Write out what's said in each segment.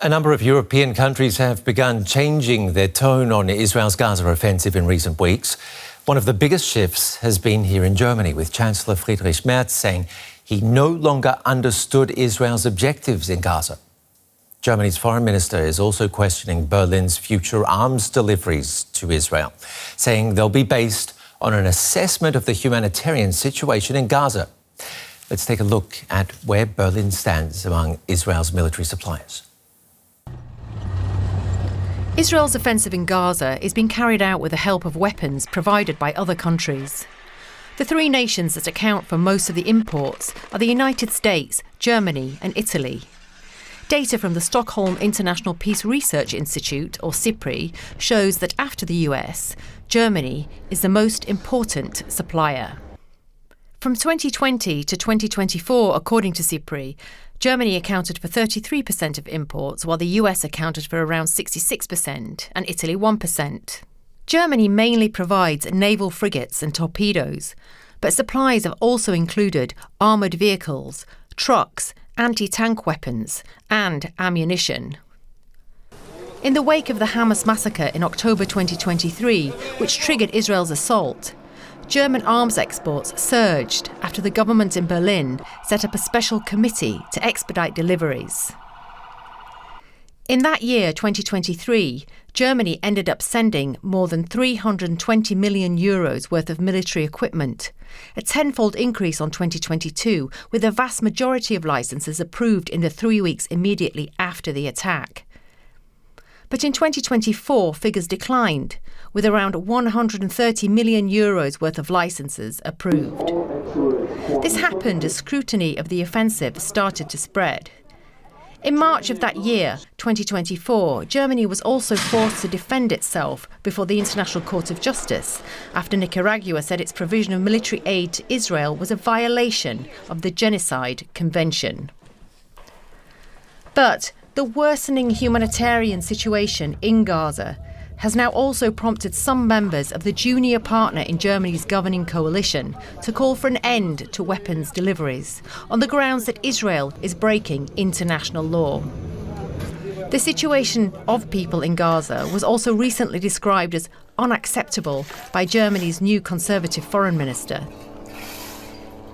A number of European countries have begun changing their tone on Israel's Gaza offensive in recent weeks. One of the biggest shifts has been here in Germany, with Chancellor Friedrich Merz saying he no longer understood Israel's objectives in Gaza. Germany's foreign minister is also questioning Berlin's future arms deliveries to Israel, saying they'll be based on an assessment of the humanitarian situation in Gaza. Let's take a look at where Berlin stands among Israel's military suppliers. Israel's offensive in Gaza is being carried out with the help of weapons provided by other countries. The three nations that account for most of the imports are the United States, Germany and Italy. Data from the Stockholm International Peace Research Institute, or SIPRI, shows that after the US, Germany is the most important supplier. From 2020 to 2024, according to SIPRI, Germany accounted for 33% of imports, while the US accounted for around 66% and Italy 1%. Germany mainly provides naval frigates and torpedoes, but supplies have also included armoured vehicles, trucks, anti-tank weapons and ammunition. In the wake of the Hamas massacre in October 2023, which triggered Israel's assault, German arms exports surged after the government in Berlin set up a special committee to expedite deliveries. In that year, 2023, Germany ended up sending more than 320 million euros worth of military equipment, a tenfold increase on 2022, with the vast majority of licences approved in the 3 weeks immediately after the attack. But in 2024, figures declined, with around 130 million euros worth of licences approved. This happened as scrutiny of the offensive started to spread. In March of that year, 2024, Germany was also forced to defend itself before the International Court of Justice after Nicaragua said its provision of military aid to Israel was a violation of the Genocide Convention. But the worsening humanitarian situation in Gaza has now also prompted some members of the junior partner in Germany's governing coalition to call for an end to weapons deliveries on the grounds that Israel is breaking international law. The situation of people in Gaza was also recently described as unacceptable by Germany's new Conservative foreign minister.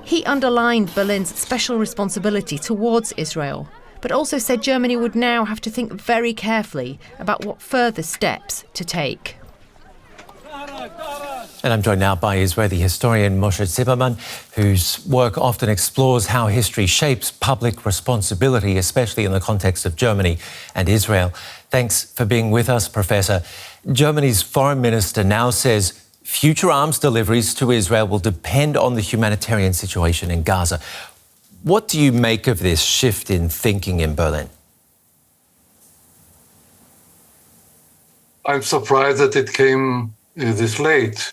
He underlined Berlin's special responsibility towards Israel, but also said Germany would now have to think very carefully about what further steps to take. And I'm joined now by Israeli historian Moshe Zimmermann, whose work often explores how history shapes public responsibility, especially in the context of Germany and Israel. Thanks for being with us, Professor. Germany's foreign minister now says future arms deliveries to Israel will depend on the humanitarian situation in Gaza. What do you make of this shift in thinking in Berlin? I'm surprised that it came this late,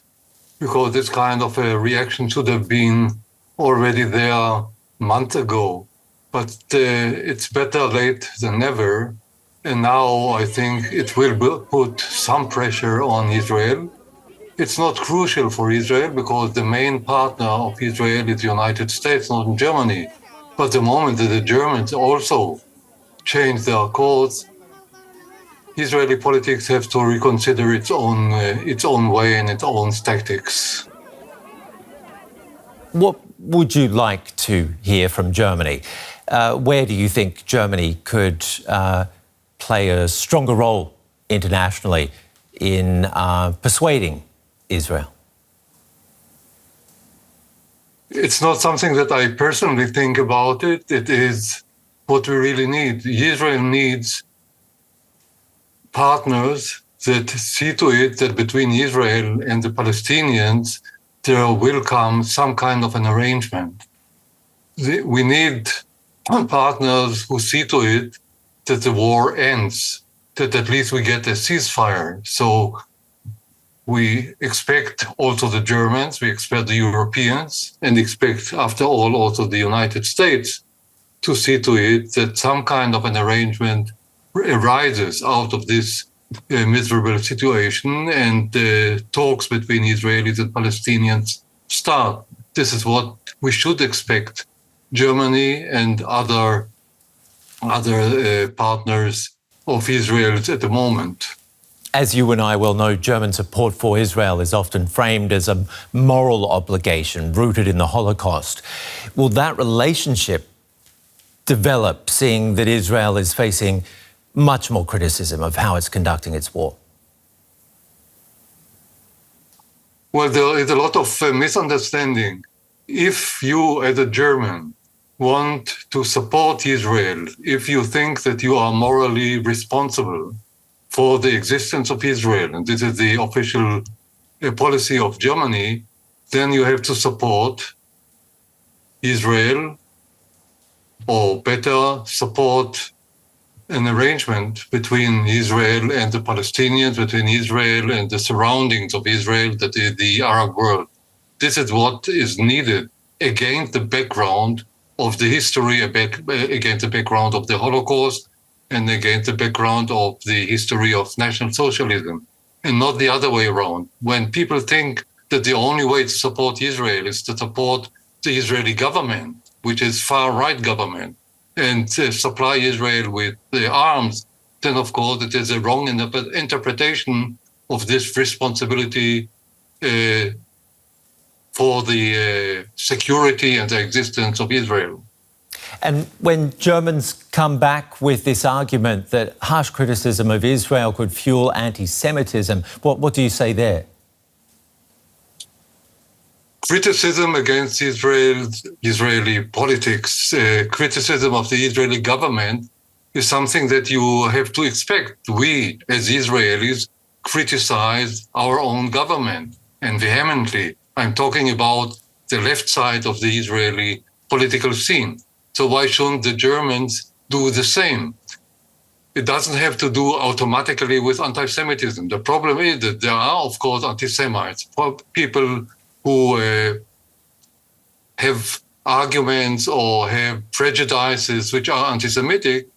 because this kind of a reaction should have been already there a month ago. But it's better late than never. And now I think it will put some pressure on Israel. It's not crucial for Israel because the main partner of Israel is the United States, not Germany. But the moment that the Germans also change their course, Israeli politics have to reconsider its own way and its own tactics. What would you like to hear from Germany? Where do you think Germany could play a stronger role internationally in persuading Israel? It's not something that I personally think about it. It is what we really need. Israel needs partners that see to it that between Israel and the Palestinians, there will come some kind of an arrangement. We need partners who see to it that the war ends, that at least we get a ceasefire. So we expect also the Germans, we expect the Europeans, and expect, after all, also the United States to see to it that some kind of an arrangement arises out of this miserable situation and talks between Israelis and Palestinians start. This is what we should expect Germany and other partners of Israel at the moment. As you and I well know, German support for Israel is often framed as a moral obligation rooted in the Holocaust. Will that relationship develop, seeing that Israel is facing much more criticism of how it's conducting its war? Well, there is a lot of misunderstanding. If you, as a German, want to support Israel, if you think that you are morally responsible for the existence of Israel, and this is the official policy of Germany, then you have to support Israel, or better, support an arrangement between Israel and the Palestinians, between Israel and the surroundings of Israel, that is the Arab world. This is what is needed against the background of the history, against the background of the Holocaust, and against the background of the history of National Socialism, and not the other way around. When people think that the only way to support Israel is to support the Israeli government, which is far-right government, and supply Israel with the arms, then of course it is a wrong interpretation of this responsibility for the security and the existence of Israel. And when Germans come back with this argument that harsh criticism of Israel could fuel anti-Semitism, what do you say there? Criticism against Israeli politics, criticism of the Israeli government is something that you have to expect. We, as Israelis, criticize our own government, and vehemently. I'm talking about the left side of the Israeli political scene. So why shouldn't the Germans do the same? It doesn't have to do automatically with anti-Semitism. The problem is that there are, of course, anti-Semites, people who have arguments or have prejudices which are anti-Semitic,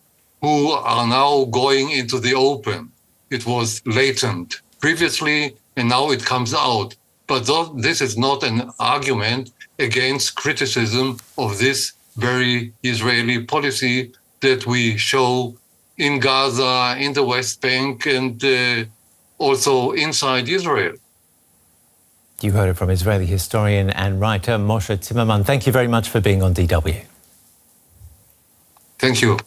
who are now going into the open. It was latent previously, and now it comes out. But this is not an argument against criticism of this very Israeli policy that we show in Gaza, in the West Bank, and also inside Israel. You heard it from Israeli historian and writer Moshe Zimmermann. Thank you very much for being on DW. Thank you.